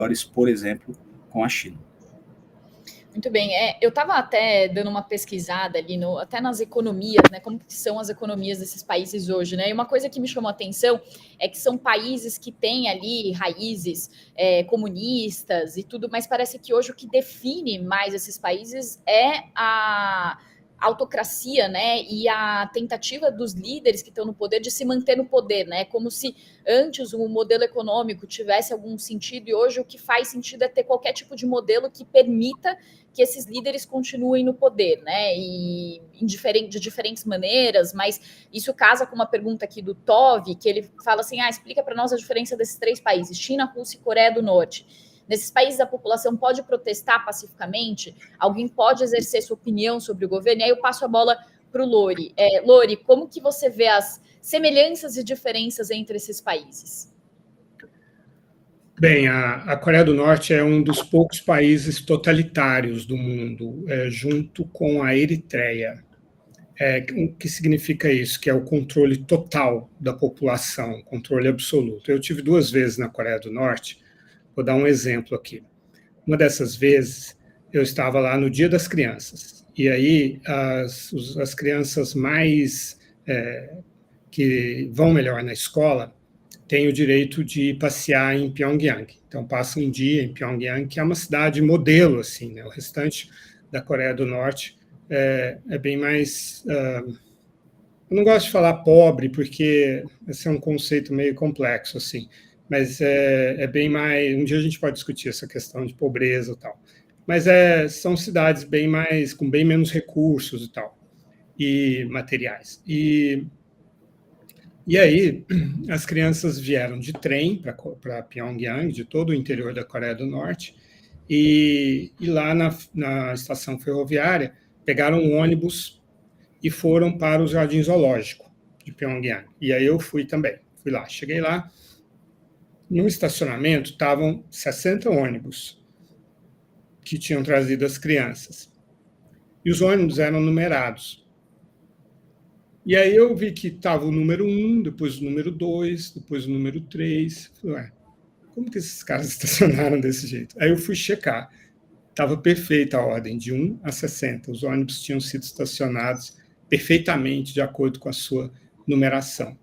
maiores, por exemplo, com a China. Muito bem. Eu estava até dando uma pesquisada ali, até nas economias, né? Como que são as economias desses países hoje, né? E uma coisa que me chamou a atenção é que são países que têm ali raízes comunistas e tudo, mas parece que hoje o que define mais esses países é a autocracia, né? E a tentativa dos líderes que estão no poder de se manter no poder, né? Como se antes o modelo econômico tivesse algum sentido e hoje o que faz sentido é ter qualquer tipo de modelo que permita que esses líderes continuem no poder, né? E de diferentes maneiras, mas isso casa com uma pergunta aqui do Tove, que ele fala assim: explica para nós a diferença desses 3 países, China, Rússia e Coreia do Norte. Nesses países a população pode protestar pacificamente? Alguém pode exercer sua opinião sobre o governo? E aí eu passo a bola para o Lori. Lori, como que você vê as semelhanças e diferenças entre esses países? Bem, a Coreia do Norte é um dos poucos países totalitários do mundo, junto com a Eritreia. O que significa isso? Que é o controle total da população, controle absoluto. Eu tive 2 vezes na Coreia do Norte, vou dar um exemplo aqui. Uma dessas vezes, eu estava lá no Dia das Crianças, e aí as crianças mais que vão melhor na escola têm o direito de passear em Pyongyang. Então, passa um dia em Pyongyang, que é uma cidade modelo, assim, né? O restante da Coreia do Norte é bem mais... eu não gosto de falar pobre, porque esse é um conceito meio complexo, assim, mas é bem mais... Um dia a gente pode discutir essa questão de pobreza e tal. Mas são cidades bem mais... com bem menos recursos e tal, e materiais. E aí, as crianças vieram de trem para Pyongyang, de todo o interior da Coreia do Norte, e lá na estação ferroviária, pegaram um ônibus e foram para o Jardim Zoológico de Pyongyang. E aí eu fui também, fui lá. Cheguei lá, no estacionamento estavam 60 ônibus que tinham trazido as crianças. E os ônibus eram numerados. E aí eu vi que estava o número 1, depois o número 2, depois o número 3. Falei, como que esses caras estacionaram desse jeito? Aí eu fui checar. Estava perfeita a ordem, de 1 a 60. Os ônibus tinham sido estacionados perfeitamente de acordo com a sua numeração.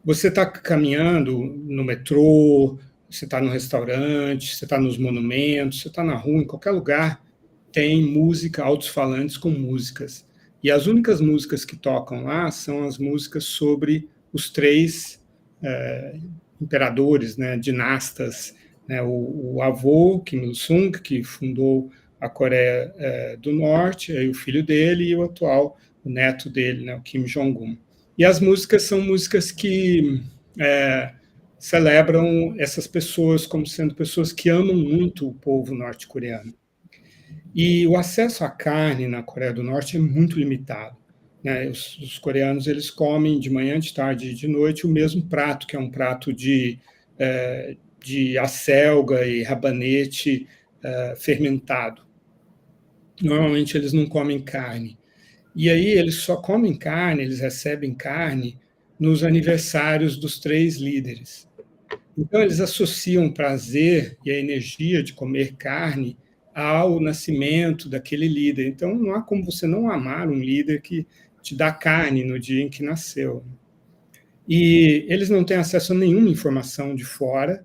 Você está caminhando no metrô, você está no restaurante, você está nos monumentos, você está na rua, em qualquer lugar, tem música, alto-falantes com músicas. E as únicas músicas que tocam lá são as músicas sobre os 3 imperadores, né, dinastas, né, o avô, Kim Il-sung, que fundou a Coreia do Norte, aí o filho dele e o atual, o neto dele, né, o Kim Jong-un. E as músicas são músicas que celebram essas pessoas como sendo pessoas que amam muito o povo norte-coreano. E o acesso à carne na Coreia do Norte é muito limitado, né? Os coreanos eles comem de manhã, de tarde e de noite o mesmo prato, que é um prato de acelga e rabanete fermentado. Normalmente eles não comem carne. E aí eles só comem carne, eles recebem carne nos aniversários dos 3 líderes. Então eles associam o prazer e a energia de comer carne ao nascimento daquele líder. Então, não há como você não amar um líder que te dá carne no dia em que nasceu. E eles não têm acesso a nenhuma informação de fora.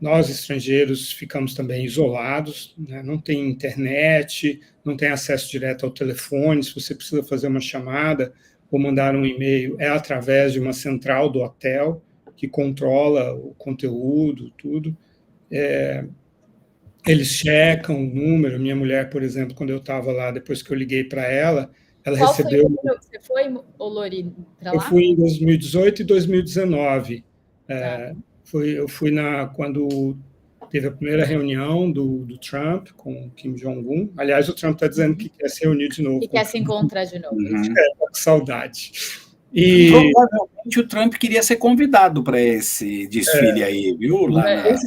Nós, estrangeiros, ficamos também isolados, né? Não tem internet, não tem acesso direto ao telefone. Se você precisa fazer uma chamada ou mandar um e-mail, é através de uma central do hotel que controla o conteúdo, tudo. Eles checam o número. Minha mulher, por exemplo, quando eu estava lá, depois que eu liguei para ela, ela Qual recebeu... foi o número que você foi, Lori, para lá? Eu fui em 2018 e 2019. Tá. Eu fui quando teve a primeira reunião do Trump com o Kim Jong-un. Aliás, o Trump está dizendo que quer se reunir de novo. Que quer se encontrar de novo. Com saudade. Provavelmente o Trump queria ser convidado para esse desfile aí, viu? Lá na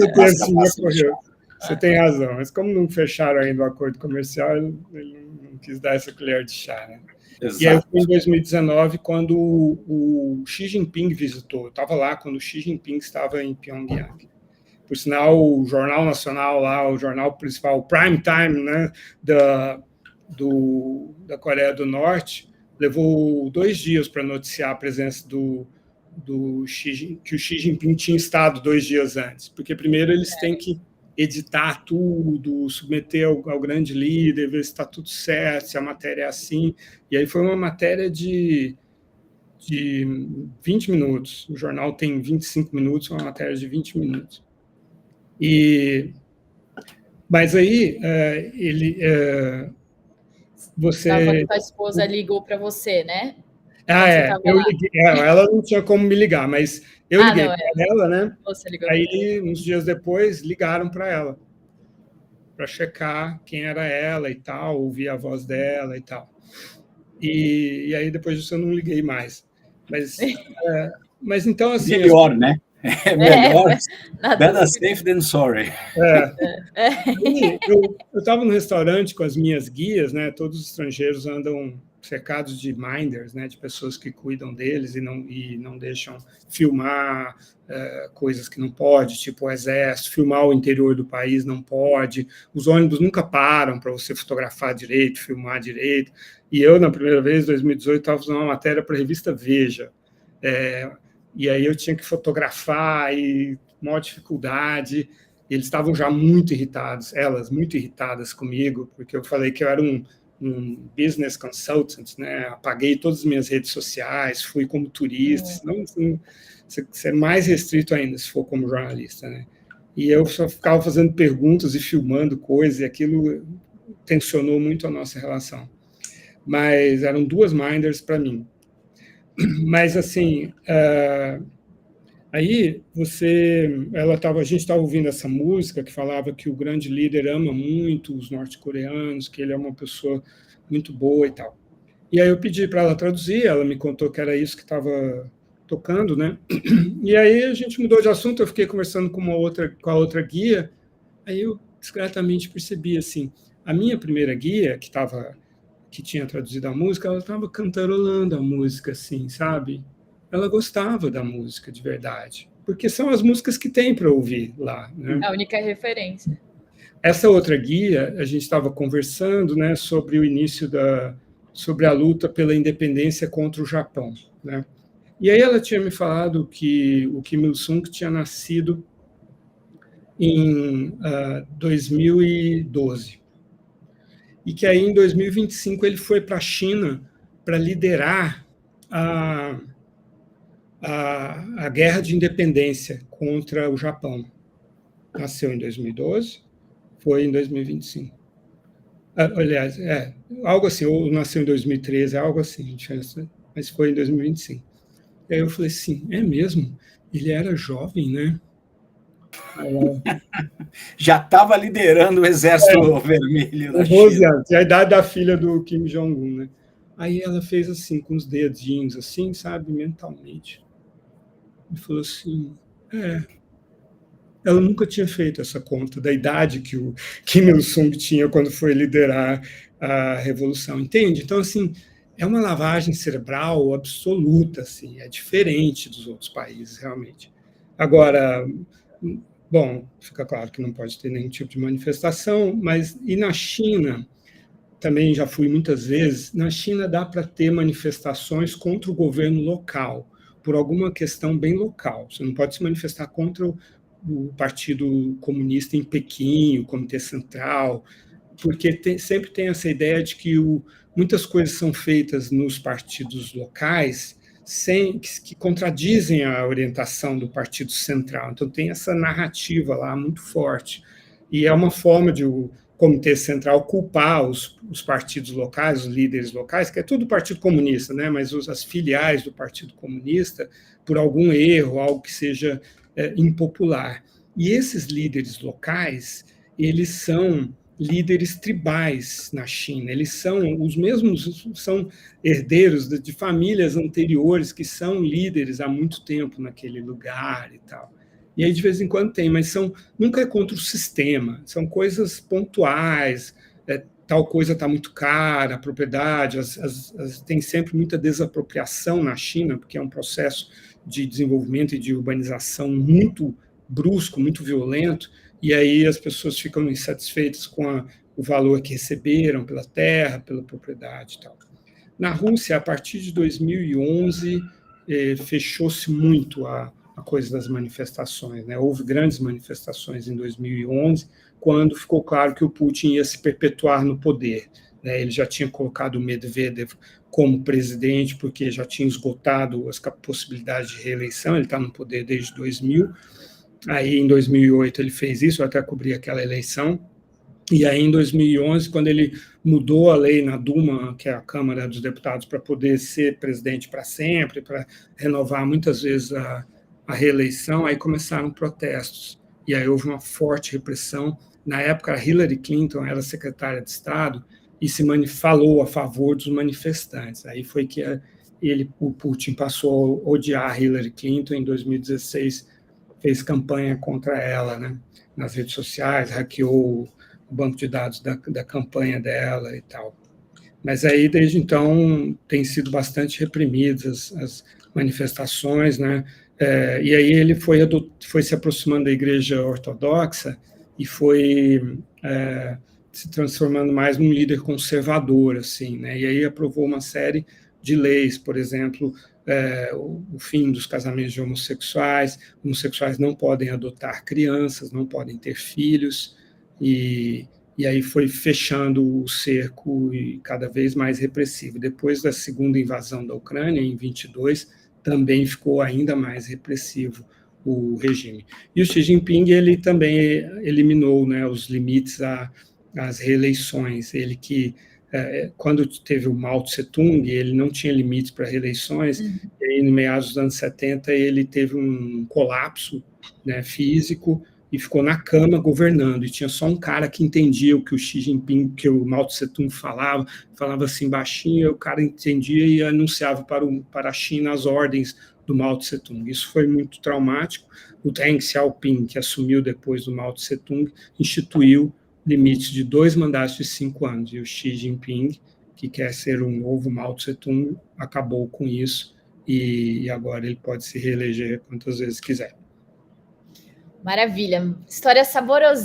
Você tem razão, mas como não fecharam ainda o acordo comercial, ele não quis dar essa colher de chá, né? Exato. E aí eu fui em 2019, quando o Xi Jinping visitou. Eu estava lá quando o Xi Jinping estava em Pyongyang. Por sinal, o Jornal Nacional lá, o jornal principal, o prime time, né, da Coreia do Norte, levou 2 dias para noticiar a presença que o Xi Jinping tinha estado 2 dias antes, porque primeiro eles têm que editar tudo, submeter ao grande líder, ver se está tudo certo, se a matéria é assim. E aí foi uma matéria de 20 minutos. O jornal tem 25 minutos, uma matéria de 20 minutos. Mas aí, você... A esposa ligou para você, né? Eu liguei. Ela não tinha como me ligar, mas eu liguei para ela, né? Você ligou. Aí, uns dias depois, ligaram para ela, para checar quem era ela e tal, ouvir a voz dela e tal. E aí, depois disso, eu não liguei mais. Mas então, assim... Melhor, né? Melhor. Better safe than sorry. Eu estava no restaurante com as minhas guias, né? Todos os estrangeiros andam cercados de minders, né? De pessoas que cuidam deles e não deixam filmar coisas que não pode, tipo o exército, filmar o interior do país não pode. Os ônibus nunca param para você fotografar direito, filmar direito. E eu, na primeira vez, em 2018, estava fazendo uma matéria para a revista Veja. E aí eu tinha que fotografar e maior dificuldade. Eles estavam já muito irritados, elas muito irritadas comigo, porque eu falei que eu era um business consultant, né? Apaguei todas as minhas redes sociais, fui como turista, senão você é mais restrito ainda se for como jornalista, né? E eu só ficava fazendo perguntas e filmando coisas, e aquilo tensionou muito a nossa relação. Mas eram 2 minders para mim. Mas, assim, aí a gente estava ouvindo essa música que falava que o grande líder ama muito os norte-coreanos, que ele é uma pessoa muito boa e tal. E aí eu pedi para ela traduzir, ela me contou que era isso que estava tocando, né? E aí a gente mudou de assunto, eu fiquei conversando com a outra guia, aí eu discretamente percebi, assim, a minha primeira guia, que tinha traduzido a música, ela estava cantarolando a música, assim, sabe? Ela gostava da música de verdade, porque são as músicas que tem para ouvir lá, né? A única referência. Essa outra guia, a gente estava conversando, né, sobre o início sobre a luta pela independência contra o Japão, né? E aí ela tinha me falado que o Kim Il-sung tinha nascido em 2012. E que aí, em 2025, ele foi para a China para liderar a guerra de independência contra o Japão. Nasceu em 2012, foi em 2025. Aliás, algo assim, ou nasceu em 2013, algo assim, mas foi em 2025. E aí eu falei assim, é mesmo? Ele era jovem, né? Já estava liderando o Exército Vermelho na 12 China. anos, a idade da filha do Kim Jong-un, né? Aí ela fez assim, com os dedinhos, assim, sabe, mentalmente. E falou assim, ela nunca tinha feito essa conta da idade que o Kim Il-sung tinha quando foi liderar a revolução, entende? Então, assim, é uma lavagem cerebral absoluta, assim, é diferente dos outros países, realmente. Agora, bom, fica claro que não pode ter nenhum tipo de manifestação, mas e na China, também já fui muitas vezes, na China dá para ter manifestações contra o governo local, por alguma questão bem local. Você não pode se manifestar contra o Partido Comunista em Pequim, o Comitê Central, porque sempre tem essa ideia de que muitas coisas são feitas nos partidos locais que contradizem a orientação do Partido Central. Então, tem essa narrativa lá muito forte. E é uma forma de o Comitê Central culpar os partidos locais, os líderes locais, que é tudo Partido Comunista, né? Mas as filiais do Partido Comunista, por algum erro, algo que seja impopular. E esses líderes locais, eles são líderes tribais na China, eles são os mesmos, são herdeiros de famílias anteriores que são líderes há muito tempo naquele lugar e tal. E aí de vez em quando tem, mas nunca é contra o sistema, são coisas pontuais, tal coisa está muito cara, a propriedade, tem sempre muita desapropriação na China, porque é um processo de desenvolvimento e de urbanização muito brusco, muito violento, e aí as pessoas ficam insatisfeitas com o valor que receberam pela terra, pela propriedade e tal. Na Rússia, a partir de 2011, fechou-se muito a coisa das manifestações, né? Houve grandes manifestações em 2011, quando ficou claro que o Putin ia se perpetuar no poder, né? Ele já tinha colocado o Medvedev como presidente, porque já tinha esgotado as possibilidades de reeleição, ele está no poder desde 2000, aí em 2008 ele fez isso, eu até cobri aquela eleição, e aí em 2011, quando ele mudou a lei na Duma, que é a Câmara dos Deputados, para poder ser presidente para sempre, para renovar muitas vezes a reeleição, aí começaram protestos, e aí houve uma forte repressão. Na época, a Hillary Clinton era secretária de Estado e falou a favor dos manifestantes. Aí foi que o Putin passou a odiar a Hillary Clinton. Em 2016, fez campanha contra ela, né, nas redes sociais, hackeou o banco de dados da campanha dela e tal. Mas aí, desde então, tem sido bastante reprimidas as manifestações, né? E aí ele foi se aproximando da Igreja Ortodoxa e foi se transformando mais num líder conservador, assim, né? E aí aprovou uma série de leis, por exemplo, o fim dos casamentos de homossexuais não podem adotar crianças, não podem ter filhos, e aí foi fechando o cerco e cada vez mais repressivo. Depois da segunda invasão da Ucrânia, em 22, também ficou ainda mais repressivo o regime. E o Xi Jinping, ele também eliminou, né, os limites às reeleições. Ele que, quando teve o Mao Tse-tung, ele não tinha limites para reeleições, e aí, no meados dos anos 70, ele teve um colapso, né, físico, e ficou na cama governando, e tinha só um cara que entendia o que o Xi Jinping, que o Mao Tse-tung falava assim baixinho, o cara entendia e anunciava para a China as ordens do Mao Tse-tung. Isso foi muito traumático. O Deng Xiaoping, que assumiu depois do Mao Tse-tung, instituiu limites de 2 mandatos de 5 anos, e o Xi Jinping, que quer ser um novo Mao Tse-tung, acabou com isso, e agora ele pode se reeleger quantas vezes quiser. Maravilha. História saborosa.